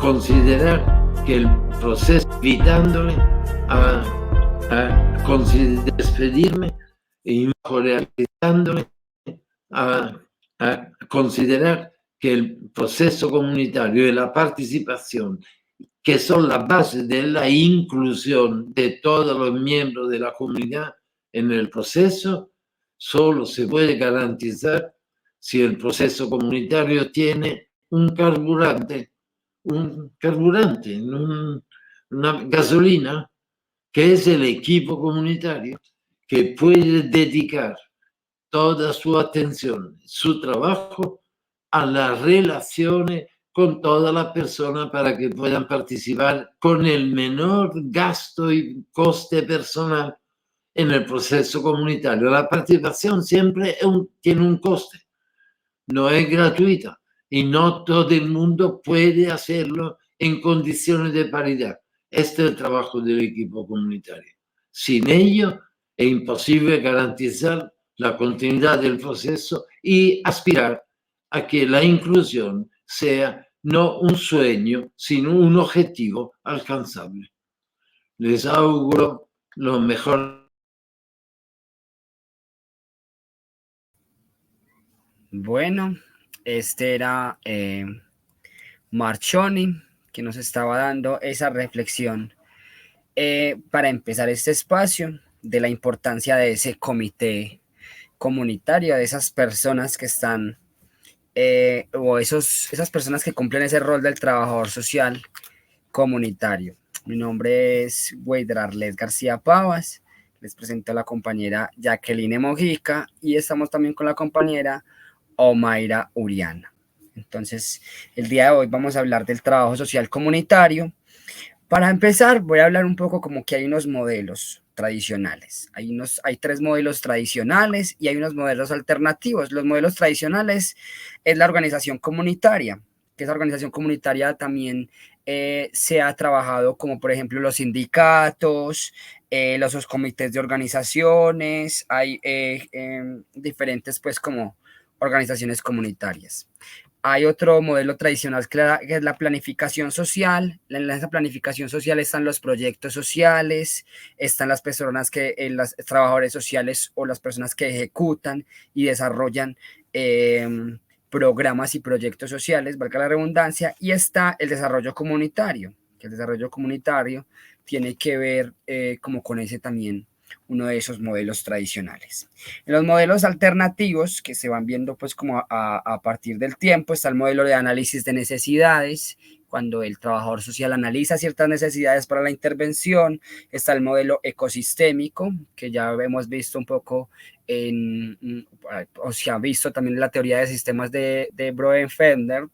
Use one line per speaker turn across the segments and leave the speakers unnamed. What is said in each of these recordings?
considerar que el proceso, invitándole a despedirme y realizándole a considerar que el proceso comunitario y la participación, que son la base de la inclusión de todos los miembros de la comunidad en el proceso, solo se puede garantizar si el proceso comunitario tiene un carburante, una gasolina, que es el equipo comunitario, que puede dedicar toda su atención, su trabajo a las relaciones con todas las personas para que puedan participar con el menor gasto y coste personal en el proceso comunitario. La participación siempre tiene un coste, no es gratuita y no todo el mundo puede hacerlo en condiciones de paridad. Este es el trabajo del equipo comunitario. Sin ello es imposible garantizar la continuidad del proceso y aspirar a que la inclusión sea no un sueño, sino un objetivo alcanzable. Les auguro lo mejor.
Bueno, este era Marchoni, que nos estaba dando esa reflexión para empezar este espacio de la importancia de ese comité comunitario, de esas personas que están, o esas personas que cumplen ese rol del trabajador social comunitario. Mi nombre es Weidrarles García Pavas, les presento a la compañera Jacqueline Mojica y estamos también con la compañera Omaira Uriana. Entonces, el día de hoy vamos a hablar del trabajo social comunitario. Para empezar, voy a hablar un poco como que hay unos modelos tradicionales. Hay 3 modelos tradicionales y hay unos modelos alternativos. Los modelos tradicionales es la organización comunitaria, que esa organización comunitaria también se ha trabajado como por ejemplo los sindicatos, los comités de organizaciones, hay diferentes pues como organizaciones comunitarias. Hay otro modelo tradicional que es la planificación social. En esa planificación social están los proyectos sociales, están las personas los trabajadores sociales o las personas que ejecutan y desarrollan programas y proyectos sociales, valga la redundancia, y está el desarrollo comunitario, que el desarrollo comunitario tiene que ver como con ese también, uno de esos modelos tradicionales. En los modelos alternativos que se van viendo pues como a partir del tiempo está el modelo de análisis de necesidades, cuando el trabajador social analiza ciertas necesidades para la intervención. Está el modelo ecosistémico, que ya hemos visto un poco o se ha visto también en la teoría de sistemas de Brodel-Fender,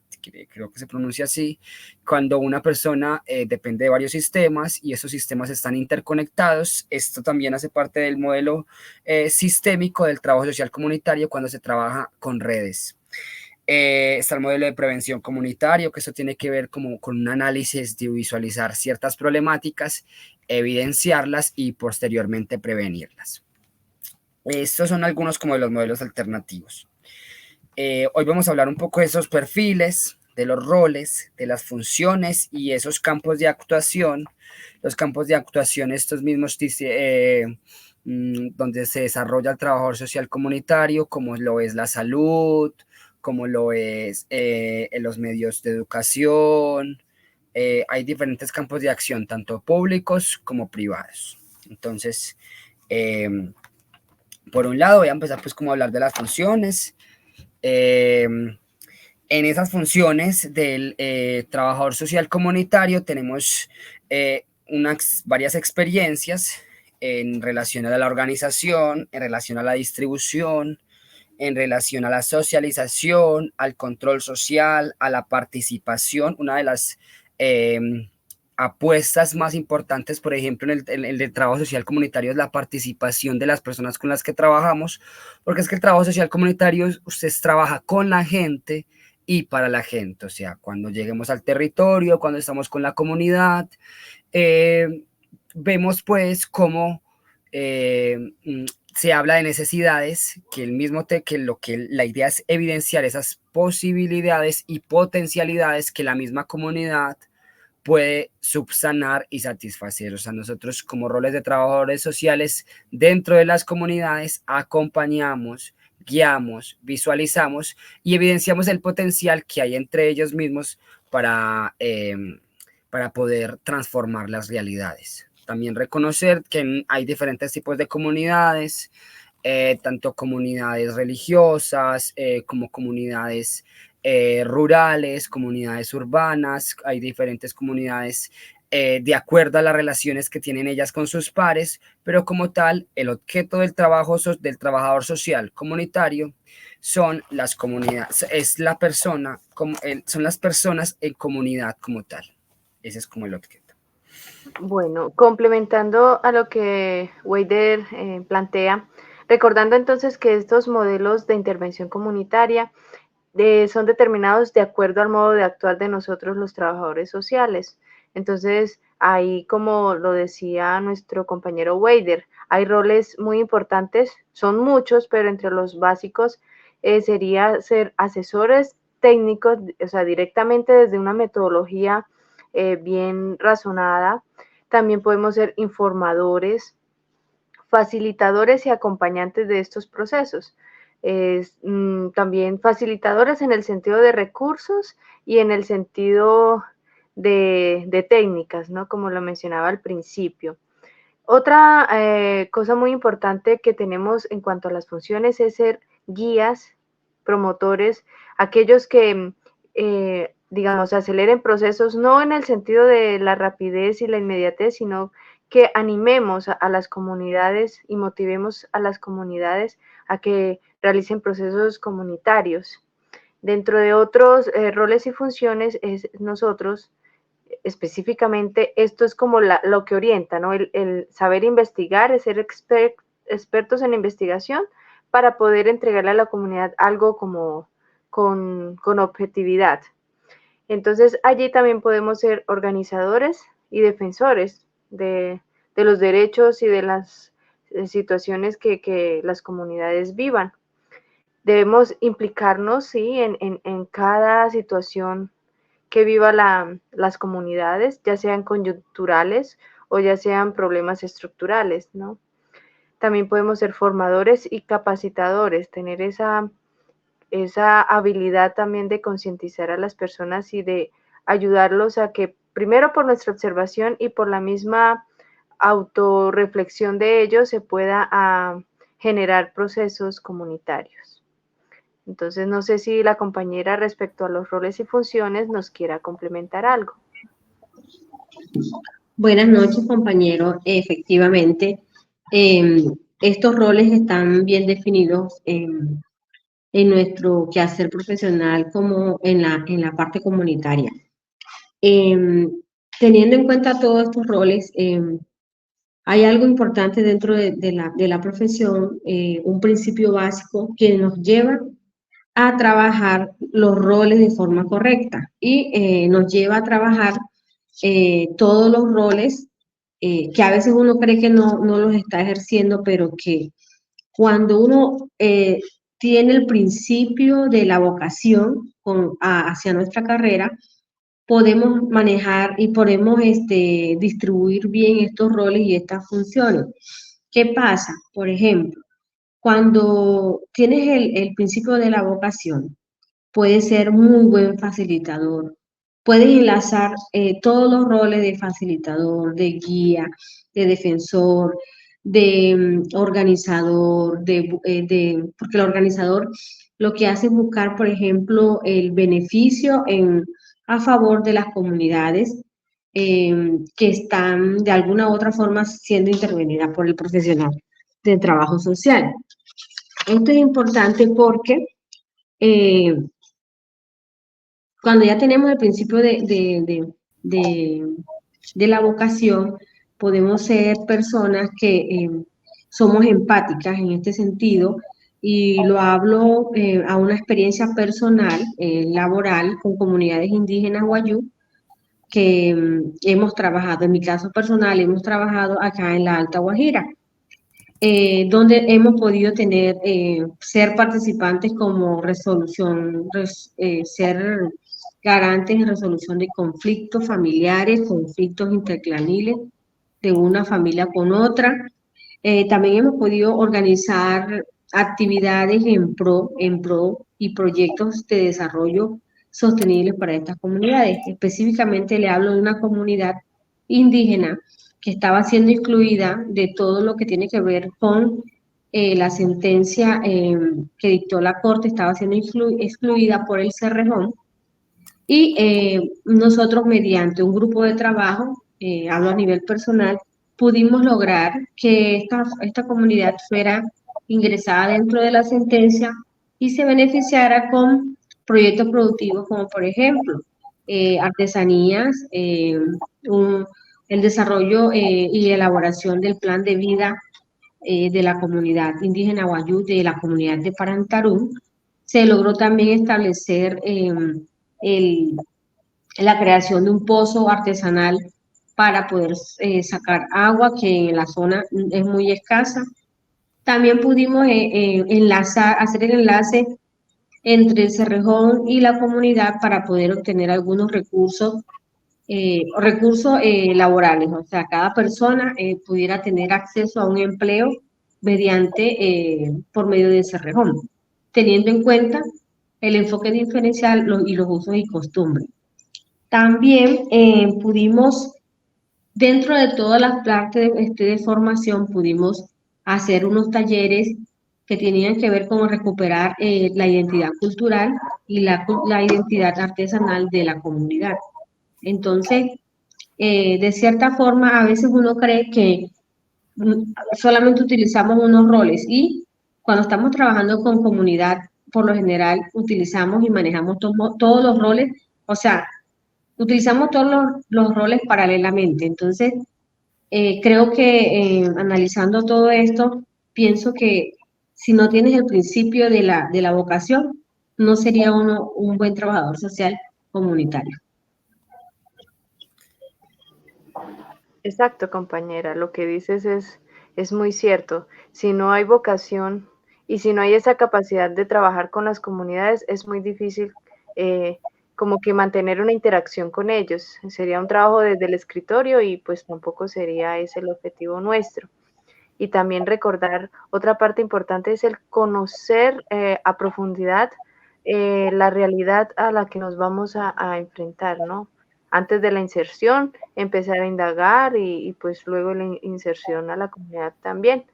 creo que se pronuncia así, cuando una persona depende de varios sistemas y esos sistemas están interconectados. Esto también hace parte del modelo sistémico del trabajo social comunitario cuando se trabaja con redes. Está el modelo de prevención comunitario, que eso tiene que ver como con un análisis de visualizar ciertas problemáticas, evidenciarlas y posteriormente prevenirlas. Estos son algunos como de los modelos alternativos. Hoy vamos a hablar un poco de esos perfiles, de los roles, de las funciones y esos campos de actuación. Los campos de actuación, estos mismos donde se desarrolla el trabajador social comunitario, como lo es la salud, como lo es los medios de educación. Hay diferentes campos de acción, tanto públicos como privados. Entonces, por un lado voy a empezar pues como a hablar de las funciones. En esas funciones del trabajador social comunitario tenemos varias experiencias en relación a la organización, en relación a la distribución, en relación a la socialización, al control social, a la participación. Una de las apuestas más importantes, por ejemplo, en el trabajo social comunitario es la participación de las personas con las que trabajamos, porque es que el trabajo social comunitario usted trabaja con la gente y para la gente. O sea, cuando lleguemos al territorio, cuando estamos con la comunidad, vemos pues cómo se habla de necesidades, que la idea es evidenciar esas posibilidades y potencialidades que la misma comunidad puede subsanar y satisfacer. O sea, nosotros como roles de trabajadores sociales dentro de las comunidades acompañamos, guiamos, visualizamos y evidenciamos el potencial que hay entre ellos mismos para poder transformar las realidades. También reconocer que hay diferentes tipos de comunidades, tanto comunidades religiosas como comunidades rurales, comunidades urbanas, hay diferentes comunidades de acuerdo a las relaciones que tienen ellas con sus pares, pero como tal, el objeto del trabajo del trabajador social comunitario son las comunidades, es la persona, son las personas en comunidad como tal. Ese es como el objeto.
Bueno, complementando a lo que Weider plantea, recordando entonces que estos modelos de intervención comunitaria son determinados de acuerdo al modo de actuar de nosotros los trabajadores sociales. Entonces, ahí, como lo decía nuestro compañero Weider, hay roles muy importantes, son muchos, pero entre los básicos sería ser asesores técnicos, o sea, directamente desde una metodología bien razonada. También podemos ser informadores, facilitadores y acompañantes de estos procesos. También facilitadores en el sentido de recursos y en el sentido de técnicas, ¿no? Como lo mencionaba al principio. Otra cosa muy importante que tenemos en cuanto a las funciones es ser guías, promotores, aquellos que, digamos, aceleren procesos, no en el sentido de la rapidez y la inmediatez, sino que animemos a las comunidades y motivemos a las comunidades a que realicen procesos comunitarios. Dentro de otros roles y funciones, nosotros específicamente, esto es como lo que orienta, ¿no? El saber investigar, es ser expertos en investigación para poder entregarle a la comunidad algo como con objetividad. Entonces, allí también podemos ser organizadores y defensores de los derechos y de las situaciones que las comunidades vivan. Debemos implicarnos, sí, en cada situación que viva las comunidades, ya sean coyunturales o ya sean problemas estructurales, ¿no? También podemos ser formadores y capacitadores, tener esa habilidad también de concientizar a las personas y de ayudarlos a que, primero por nuestra observación y por la misma autorreflexión de ellos, se pueda generar procesos comunitarios. Entonces, no sé si la compañera respecto a los roles y funciones nos quiera complementar algo.
Buenas noches, compañero. Efectivamente, estos roles están bien definidos en nuestro quehacer profesional como en la parte comunitaria. Teniendo en cuenta todos estos roles, hay algo importante dentro de la profesión, un principio básico que nos lleva a trabajar los roles de forma correcta y nos lleva a trabajar todos los roles que a veces uno cree que no los está ejerciendo, pero que cuando uno tiene el principio de la vocación hacia nuestra carrera, podemos manejar y podemos distribuir bien estos roles y estas funciones. ¿Qué pasa? Por ejemplo, cuando tienes el principio de la vocación, puedes ser muy buen facilitador. Puedes enlazar todos los roles de facilitador, de guía, de defensor, de organizador, porque el organizador lo que hace es buscar, por ejemplo, el beneficio a favor de las comunidades que están de alguna u otra forma siendo intervenidas por el profesional de trabajo social. Esto es importante porque cuando ya tenemos el principio de la vocación, podemos ser personas que somos empáticas en este sentido, y lo hablo a una experiencia personal, laboral, con comunidades indígenas guayú, que hemos trabajado, en mi caso personal, hemos trabajado acá en la Alta Guajira. Donde hemos podido ser participantes como ser garantes en resolución de conflictos familiares, conflictos interclaniles de una familia con otra. También hemos podido organizar actividades en pro y proyectos de desarrollo sostenibles para estas comunidades. Específicamente le hablo de una comunidad indígena que estaba siendo excluida de todo lo que tiene que ver con la sentencia que dictó la Corte, estaba siendo excluida por el Cerrejón, y nosotros mediante un grupo de trabajo, hablo a nivel personal, pudimos lograr que esta comunidad fuera ingresada dentro de la sentencia y se beneficiara con proyectos productivos como por ejemplo artesanías, el desarrollo y elaboración del plan de vida de la comunidad indígena Wayuu, de la comunidad de Parantarú. Se logró también establecer el la creación de un pozo artesanal para poder sacar agua que en la zona es muy escasa. También pudimos hacer el enlace entre el Cerrejón y la comunidad para poder obtener algunos recursos laborales. O sea, cada persona pudiera tener acceso a un empleo por medio de Cerrejón, teniendo en cuenta el enfoque diferencial y los usos y costumbres. También pudimos, dentro de todas las partes de formación, pudimos hacer unos talleres que tenían que ver con recuperar la identidad cultural y la identidad artesanal de la comunidad. Entonces, de cierta forma, a veces uno cree que solamente utilizamos unos roles, y cuando estamos trabajando con comunidad, por lo general utilizamos y manejamos todos los roles, o sea, utilizamos todos los roles paralelamente. Entonces, creo que analizando todo esto, pienso que si no tienes el principio de la vocación, no sería uno un buen trabajador social comunitario.
Exacto, compañera, lo que dices es muy cierto. Si no hay vocación y si no hay esa capacidad de trabajar con las comunidades, es muy difícil como que mantener una interacción con ellos. Sería un trabajo desde el escritorio y pues tampoco sería ese el objetivo nuestro. Y también recordar, otra parte importante es el conocer a profundidad la realidad a la que nos vamos a enfrentar, ¿no? Antes de la inserción, empezar a indagar y pues luego la inserción a la comunidad también.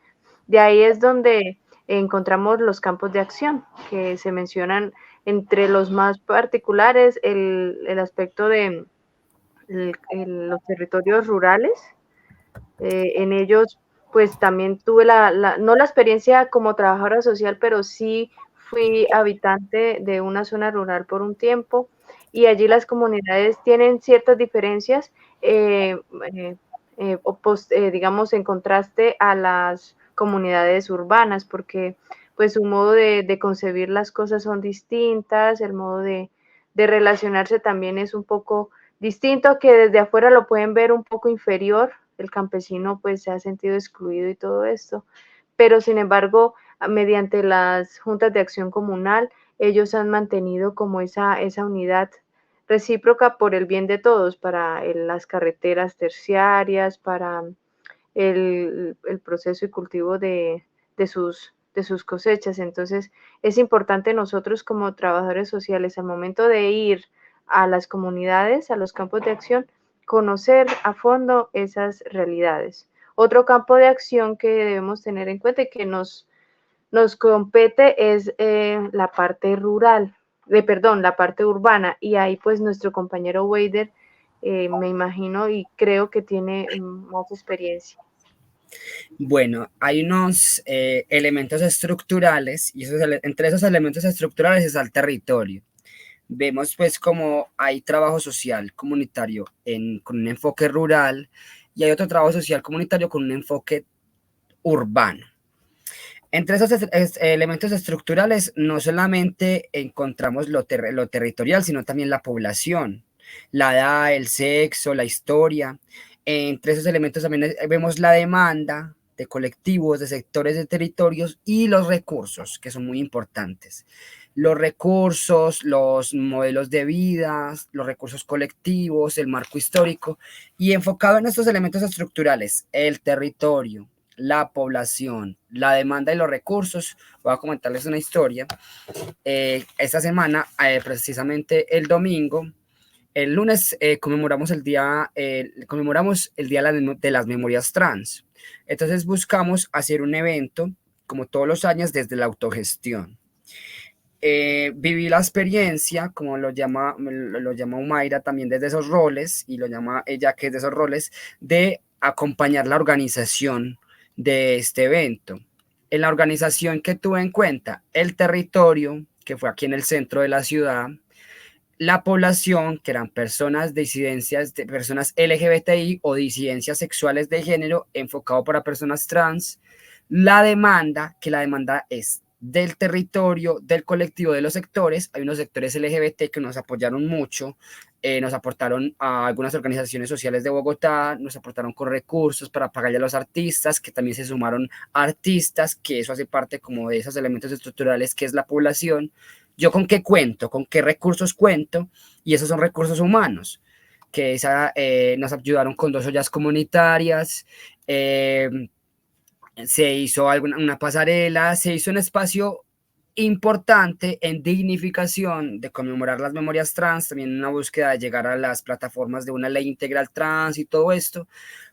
De ahí es donde encontramos los campos de acción que se mencionan entre los más particulares, el aspecto de los territorios rurales. En ellos, pues también tuve no la experiencia como trabajadora social, pero sí fui habitante de una zona rural por un tiempo y allí las comunidades tienen ciertas diferencias, digamos, en contraste a las comunidades urbanas, porque pues su modo de concebir las cosas son distintas, el modo de relacionarse también es un poco distinto, que desde afuera lo pueden ver un poco inferior, el campesino pues se ha sentido excluido y todo esto, pero sin embargo, mediante las juntas de acción comunal, ellos han mantenido como esa unidad recíproca por el bien de todos, para las carreteras terciarias, para el proceso y cultivo de sus cosechas. Entonces, es importante nosotros como trabajadores sociales, al momento de ir a las comunidades, a los campos de acción, conocer a fondo esas realidades. Otro campo de acción que debemos tener en cuenta y que nos compete es la parte rural, la parte urbana, y ahí pues nuestro compañero Weider, me imagino y creo que tiene más experiencia.
Bueno, hay unos elementos estructurales y entre esos elementos estructurales está el territorio. Vemos pues como hay trabajo social comunitario con un enfoque rural y hay otro trabajo social comunitario con un enfoque urbano. Entre esos elementos estructurales no solamente encontramos lo territorial, sino también la población, la edad, el sexo, la historia. Entre esos elementos también vemos la demanda de colectivos, de sectores, de territorios y los recursos, que son muy importantes. los recursos, los modelos de vida, los recursos colectivos, el marco histórico, y enfocado en estos elementos estructurales, el territorio, la población, la demanda y los recursos. Voy a comentarles una historia. Esta semana, precisamente el domingo, el lunes conmemoramos el día de las memorias trans. Entonces buscamos hacer un evento, como todos los años, desde la autogestión. Viví la experiencia, como lo llama Humaira, también desde esos roles, y lo llama ella, que es de esos roles, de acompañar la organización de este evento. En la organización, que tuve en cuenta el territorio, que fue aquí en el centro de la ciudad, la población, que eran personas disidencias, de personas LGBTI o disidencias sexuales de género, enfocado para personas trans, la demanda, que la demanda es del territorio, del colectivo, de los sectores. Hay unos sectores LGBT que nos apoyaron mucho, nos aportaron a algunas organizaciones sociales de Bogotá, nos aportaron con recursos para pagarle a los artistas, que también se sumaron artistas, que eso hace parte como de esos elementos estructurales que es la población. Yo con qué cuento, con qué recursos cuento, y esos son recursos humanos, que nos ayudaron con 2 ollas comunitarias, se hizo una pasarela, se hizo un espacio importante en dignificación de conmemorar las memorias trans, también una búsqueda de llegar a las plataformas de una ley integral trans y todo esto,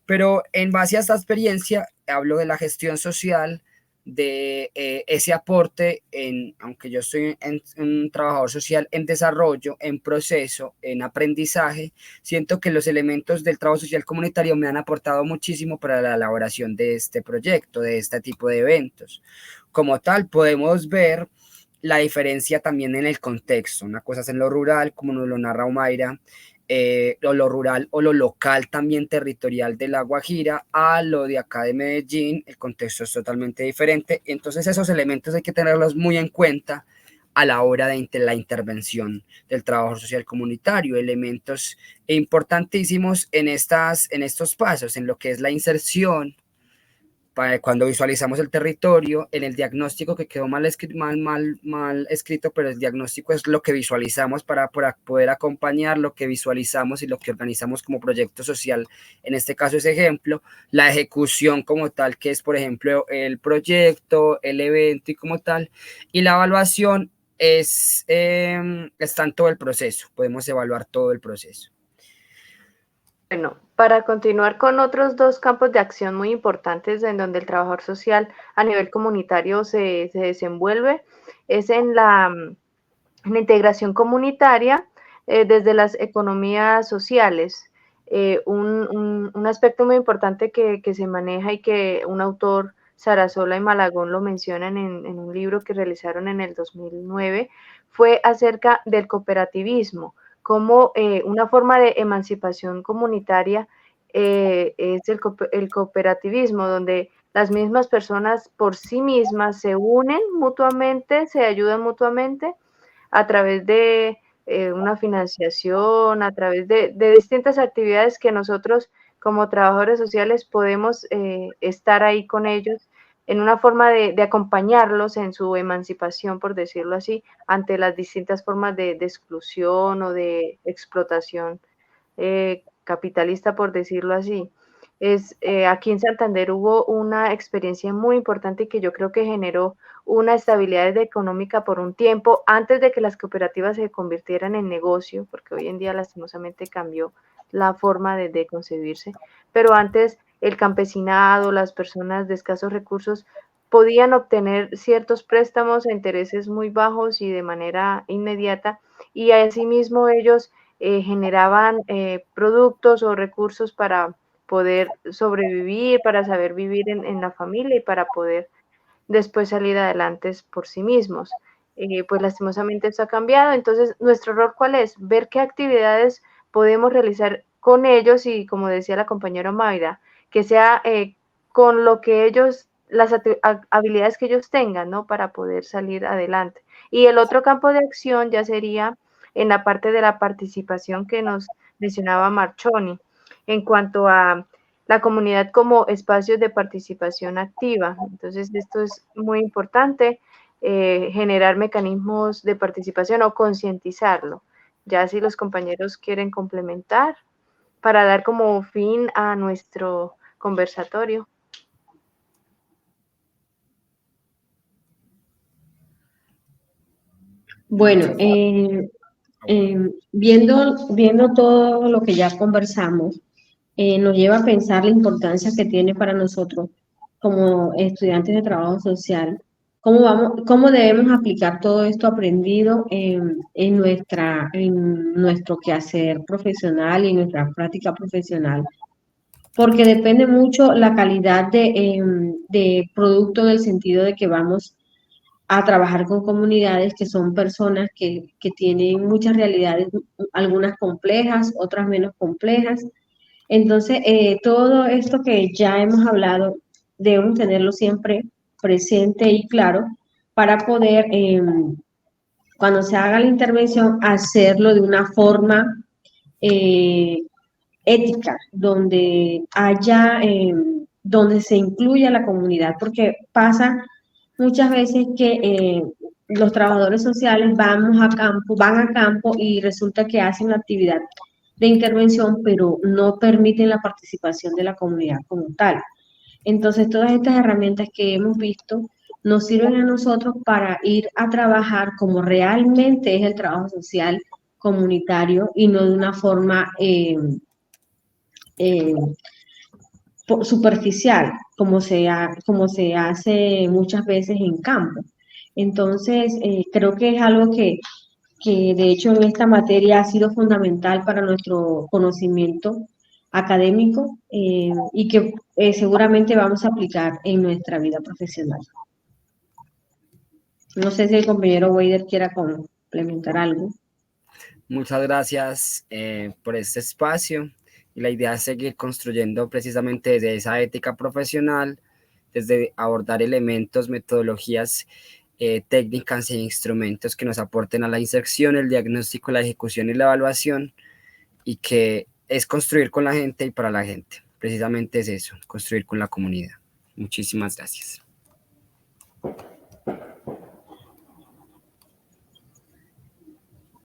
pero en base a esta experiencia hablo de la gestión social, de ese aporte, aunque yo soy un trabajador social en desarrollo, en proceso, en aprendizaje, siento que los elementos del trabajo social comunitario me han aportado muchísimo para la elaboración de este proyecto, de este tipo de eventos. Como tal, podemos ver la diferencia también en el contexto. Una cosa es en lo rural, como nos lo narra Humaira, o lo rural o lo local también territorial de La Guajira, a lo de acá de Medellín. El contexto es totalmente diferente. Entonces esos elementos hay que tenerlos muy en cuenta a la hora de la intervención del trabajo social comunitario, elementos importantísimos en estos pasos, en lo que es la inserción, cuando visualizamos el territorio, en el diagnóstico, que quedó mal escrito, pero el diagnóstico es lo que visualizamos para poder acompañar lo que visualizamos y lo que organizamos como proyecto social. En este caso, ese ejemplo, la ejecución como tal, que es, por ejemplo, el proyecto, el evento y como tal, y la evaluación está en todo el proceso, podemos evaluar todo el proceso.
Bueno, para continuar con otros 2 campos de acción muy importantes en donde el trabajador social a nivel comunitario se desenvuelve, es en la integración comunitaria desde las economías sociales. Un aspecto muy importante que se maneja y que un autor, Sarasola y Malagón, lo mencionan en un libro que realizaron en el 2009, fue acerca del cooperativismo, como una forma de emancipación comunitaria es el cooperativismo, donde las mismas personas por sí mismas se unen mutuamente, se ayudan mutuamente a través de una financiación, a través de distintas actividades que nosotros como trabajadores sociales podemos estar ahí con ellos en una forma de acompañarlos en su emancipación, por decirlo así, ante las distintas formas de exclusión o de explotación capitalista, por decirlo así. Aquí en Santander hubo una experiencia muy importante que yo creo que generó una estabilidad económica por un tiempo antes de que las cooperativas se convirtieran en negocio, porque hoy en día lastimosamente cambió la forma de concebirse, pero antes el campesinado, las personas de escasos recursos podían obtener ciertos préstamos a intereses muy bajos y de manera inmediata, y asimismo ellos generaban productos o recursos para poder sobrevivir, para saber vivir en la familia y para poder después salir adelante por sí mismos. Pues lastimosamente esto ha cambiado, entonces nuestro rol ¿cuál es? Ver qué actividades podemos realizar con ellos y como decía la compañera Mayra, que sea con lo que ellos, las habilidades que ellos tengan, ¿no? Para poder salir adelante. Y el otro campo de acción ya sería en la parte de la participación que nos mencionaba Marchoni, en cuanto a la comunidad como espacios de participación activa. Entonces, esto es muy importante. generar mecanismos de participación o concientizarlo. Ya si los compañeros quieren complementar para dar como fin a nuestro conversatorio.
Bueno, viendo todo lo que ya conversamos, nos lleva a pensar la importancia que tiene para nosotros como estudiantes de trabajo social, cómo debemos aplicar todo esto aprendido en nuestro quehacer profesional y en nuestra práctica profesional, porque depende mucho la calidad de producto en el sentido de que vamos a trabajar con comunidades que son personas que tienen muchas realidades, algunas complejas, otras menos complejas. Entonces, todo esto que ya hemos hablado, debemos tenerlo siempre presente y claro para poder, cuando se haga la intervención, hacerlo de una forma eh, ética, donde se incluya la comunidad, porque pasa muchas veces que los trabajadores sociales van a campo y resulta que hacen la actividad de intervención, pero no permiten la participación de la comunidad como tal. Entonces, todas estas herramientas que hemos visto nos sirven a nosotros para ir a trabajar como realmente es el trabajo social comunitario y no de una forma eh, superficial, como se hace muchas veces en campo. Entonces, creo que es algo que de hecho en esta materia ha sido fundamental para nuestro conocimiento académico y que seguramente vamos a aplicar en nuestra vida profesional. No sé si el compañero Weider quiera complementar algo.
Muchas gracias por este espacio y la idea es seguir construyendo precisamente desde esa ética profesional, desde abordar elementos, metodologías, técnicas e instrumentos que nos aporten a la inserción, el diagnóstico, la ejecución y la evaluación, y que es construir con la gente y para la gente. Precisamente es eso, construir con la comunidad. Muchísimas gracias.